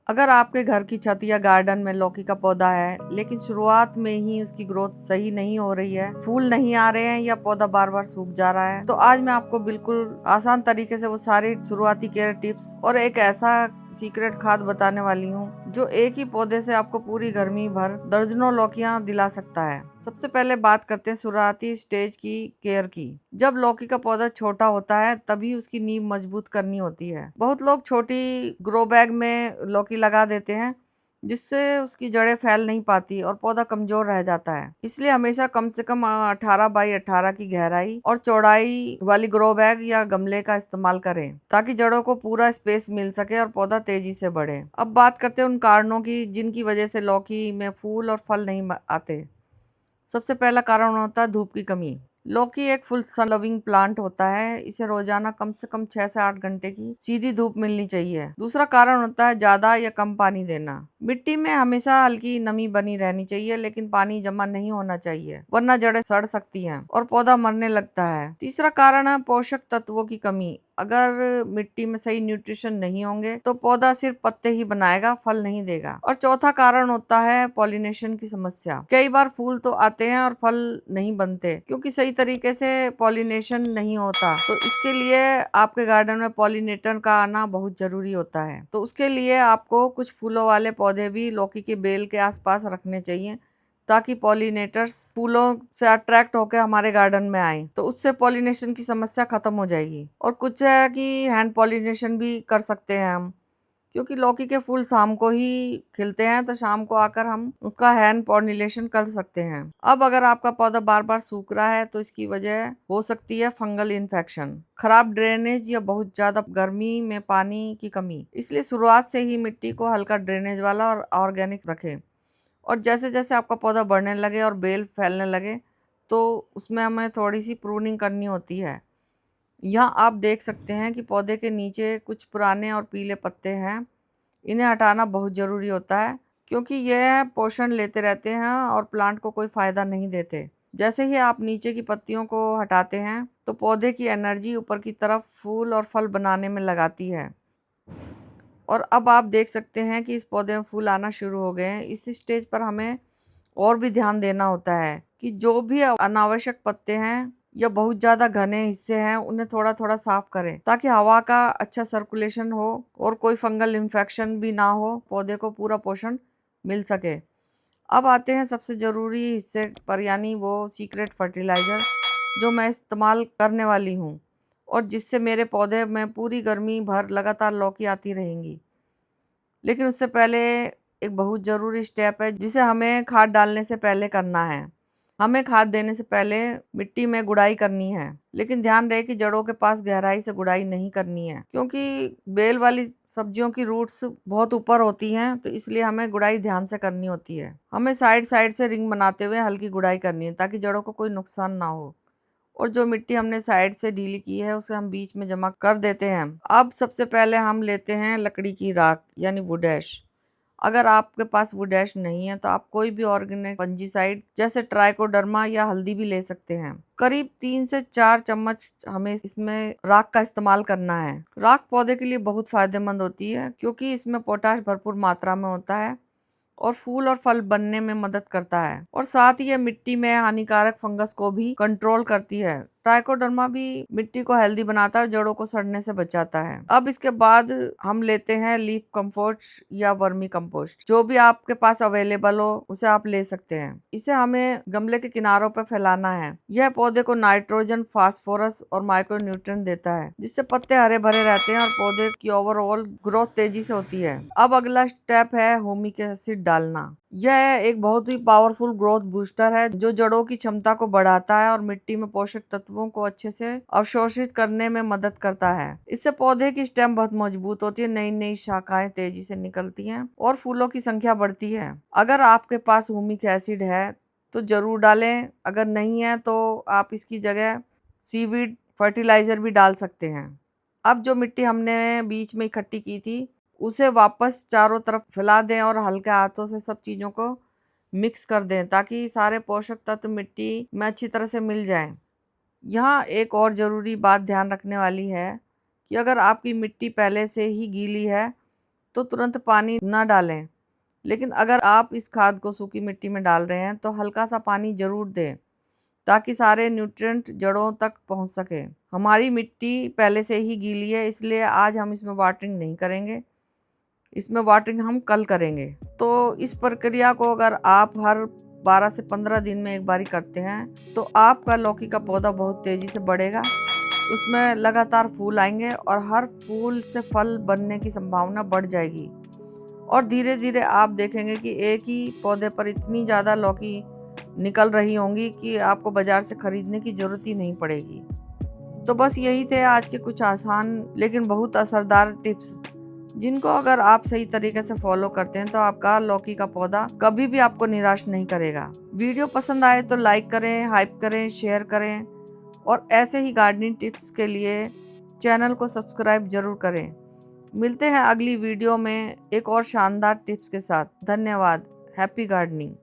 अगर आपके घर की छत या गार्डन में लौकी का पौधा है लेकिन शुरुआत में ही उसकी ग्रोथ सही नहीं हो रही है, फूल नहीं आ रहे हैं या पौधा बार बार सूख जा रहा है, तो आज मैं आपको बिल्कुल आसान तरीके से वो सारी शुरुआती केयर टिप्स और एक ऐसा सीक्रेट खाद बताने वाली हूँ जो एक ही पौधे से आपको पूरी गर्मी भर दर्जनों लौकियां दिला सकता है। सबसे पहले बात करते हैं शुरुआती स्टेज की केयर की। जब लौकी का पौधा छोटा होता है तभी उसकी नींव मजबूत करनी होती है। बहुत लोग छोटी ग्रो बैग में लौकी लगा देते हैं जिससे उसकी जड़ें फैल नहीं पाती और पौधा कमजोर रह जाता है। इसलिए हमेशा कम से कम 18 बाई 18 की गहराई और चौड़ाई वाली ग्रो बैग या गमले का इस्तेमाल करें ताकि जड़ों को पूरा स्पेस मिल सके और पौधा तेजी से बढ़े। अब बात करते हैं उन कारणों की जिनकी वजह से लौकी में फूल और फल नहीं आते। सबसे पहला कारण होता है धूप की कमी। लौकी एक फुल सन लविंग प्लांट होता है, इसे रोजाना कम से कम 6 से 8 घंटे की सीधी धूप मिलनी चाहिए। दूसरा कारण होता है ज्यादा या कम पानी देना। मिट्टी में हमेशा हल्की नमी बनी रहनी चाहिए लेकिन पानी जमा नहीं होना चाहिए वरना जड़ें सड़ सकती हैं और पौधा मरने लगता है। तीसरा कारण है पोषक तत्वों की कमी। अगर मिट्टी में सही न्यूट्रिशन नहीं होंगे तो पौधा सिर्फ पत्ते ही बनाएगा, फल नहीं देगा। और चौथा कारण होता है पॉलिनेशन की समस्या। कई बार फूल तो आते हैं और फल नहीं बनते क्योंकि सही तरीके से पॉलिनेशन नहीं होता। तो इसके लिए आपके गार्डन में पॉलिनेटर का आना बहुत जरूरी होता है। तो उसके लिए आपको कुछ फूलों वाले पौधे भी लौकी के बेल के आसपास रखने चाहिए ताकि पॉलिनेटर्स फूलों से अट्रैक्ट होकर हमारे गार्डन में आए, तो उससे पॉलिनेशन की समस्या खत्म हो जाएगी। और कुछ है कि हैंड पॉलिनेशन भी कर सकते हैं हम, क्योंकि लौकी के फूल शाम को ही खिलते हैं तो शाम को आकर हम उसका हैंड पॉलिनेशन कर सकते हैं। अब अगर आपका पौधा बार बार सूख रहा है तो इसकी वजह हो सकती है फंगल इन्फेक्शन, खराब ड्रेनेज या बहुत ज्यादा गर्मी में पानी की कमी। इसलिए शुरुआत से ही मिट्टी को हल्का ड्रेनेज वाला और ऑर्गेनिक रखें। और जैसे जैसे आपका पौधा बढ़ने लगे और बेल फैलने लगे तो उसमें हमें थोड़ी सी प्रूनिंग करनी होती है। यहाँ आप देख सकते हैं कि पौधे के नीचे कुछ पुराने और पीले पत्ते हैं, इन्हें हटाना बहुत ज़रूरी होता है क्योंकि यह पोषण लेते रहते हैं और प्लांट को कोई फ़ायदा नहीं देते। जैसे ही आप नीचे की पत्तियों को हटाते हैं तो पौधे की एनर्जी ऊपर की तरफ फूल और फल बनाने में लगाती है। और अब आप देख सकते हैं कि इस पौधे में फूल आना शुरू हो गए हैं। इस स्टेज पर हमें और भी ध्यान देना होता है कि जो भी अनावश्यक पत्ते हैं या बहुत ज्यादा घने हिस्से हैं उन्हें थोड़ा थोड़ा साफ करें ताकि हवा का अच्छा सर्कुलेशन हो और कोई फंगल इन्फेक्शन भी ना हो, पौधे को पूरा पोषण मिल सके। अब आते हैं सबसे जरूरी हिस्से पर, यानी वो सीक्रेट फर्टिलाइजर जो मैं इस्तेमाल करने वाली हूँ और जिससे मेरे पौधे में पूरी गर्मी भर लगातार लौकी आती रहेंगी। लेकिन उससे पहले एक बहुत ज़रूरी स्टेप है जिसे हमें खाद डालने से पहले करना है। हमें खाद देने से पहले मिट्टी में गुड़ाई करनी है, लेकिन ध्यान रहे कि जड़ों के पास गहराई से गुड़ाई नहीं करनी है क्योंकि बेल वाली सब्जियों की रूट्स बहुत ऊपर होती हैं, तो इसलिए हमें गुड़ाई ध्यान से करनी होती है। हमें साइड साइड से रिंग बनाते हुए हल्की गुड़ाई करनी है ताकि जड़ों को कोई नुकसान ना हो। और जो मिट्टी हमने साइड से ढीली की है उसे हम बीच में जमा कर देते हैं। अब सबसे पहले हम लेते हैं लकड़ी की राख यानी वुड ऐश। अगर आपके पास वुड ऐश नहीं है तो आप कोई भी ऑर्गेनिक फंजीसाइड जैसे ट्राइकोडर्मा या हल्दी भी ले सकते हैं। करीब 3 से 4 चम्मच हमें इसमें राख का इस्तेमाल करना है। राख पौधे के लिए बहुत फायदेमंद होती है क्योंकि इसमें पोटाश भरपूर मात्रा में होता है और फूल और फल बनने में मदद करता है और साथ ही ये मिट्टी में हानिकारक फंगस को भी कंट्रोल करती है। ट्राइकोडर्मा भी मिट्टी को हेल्दी बनाता है और जड़ों को सड़ने से बचाता है। अब इसके बाद हम लेते हैं लीफ कंपोस्ट या वर्मी कंपोस्ट, जो भी आपके पास अवेलेबल हो उसे आप ले सकते हैं। इसे हमें गमले के किनारों पर फैलाना है। यह पौधे को नाइट्रोजन, फास्फोरस और माइक्रोन्यूट्रिएंट देता है जिससे पत्ते हरे भरे रहते हैं और पौधे की ओवरऑल ग्रोथ तेजी से होती है। अब अगला स्टेप है ह्यूमिक एसिड डालना। यह एक बहुत ही पावरफुल ग्रोथ बूस्टर है जो जड़ों की क्षमता को बढ़ाता है और मिट्टी में पोषक तत्वों को अच्छे से अवशोषित करने में मदद करता है। इससे पौधे की स्टेम बहुत मजबूत होती है, नई नई शाखाएं तेजी से निकलती हैं और फूलों की संख्या बढ़ती है। अगर आपके पास ह्यूमिक एसिड है तो जरूर डालें, अगर नहीं है तो आप इसकी जगह सीवीड फर्टिलाइजर भी डाल सकते हैं। अब जो मिट्टी हमने बीच में इकट्ठी की थी उसे वापस चारों तरफ फैला दें और हल्के हाथों से सब चीज़ों को मिक्स कर दें ताकि सारे पोषक तत्व मिट्टी में अच्छी तरह से मिल जाएं। यहाँ एक और ज़रूरी बात ध्यान रखने वाली है कि अगर आपकी मिट्टी पहले से ही गीली है तो तुरंत पानी ना डालें। लेकिन अगर आप इस खाद को सूखी मिट्टी में डाल रहे हैं तो हल्का सा पानी जरूर दें ताकि सारे न्यूट्रिएंट जड़ों तक पहुंच सके। हमारी मिट्टी पहले से ही गीली है, इसलिए आज हम इसमें वाटरिंग नहीं करेंगे, इसमें वाटरिंग हम कल करेंगे। तो इस प्रक्रिया को अगर आप हर 12 से 15 दिन में एक बारी करते हैं तो आपका लौकी का पौधा बहुत तेजी से बढ़ेगा, उसमें लगातार फूल आएंगे और हर फूल से फल बनने की संभावना बढ़ जाएगी। और धीरे धीरे आप देखेंगे कि एक ही पौधे पर इतनी ज़्यादा लौकी निकल रही होंगी कि आपको बाजार से खरीदने की जरूरत ही नहीं पड़ेगी। तो बस यही थे आज के कुछ आसान लेकिन बहुत असरदार टिप्स, जिनको अगर आप सही तरीके से फॉलो करते हैं तो आपका लौकी का पौधा कभी भी आपको निराश नहीं करेगा। वीडियो पसंद आए तो लाइक करें, हाइप करें, शेयर करें और ऐसे ही गार्डनिंग टिप्स के लिए चैनल को सब्सक्राइब जरूर करें। मिलते हैं अगली वीडियो में एक और शानदार टिप्स के साथ। धन्यवाद। Happy gardening.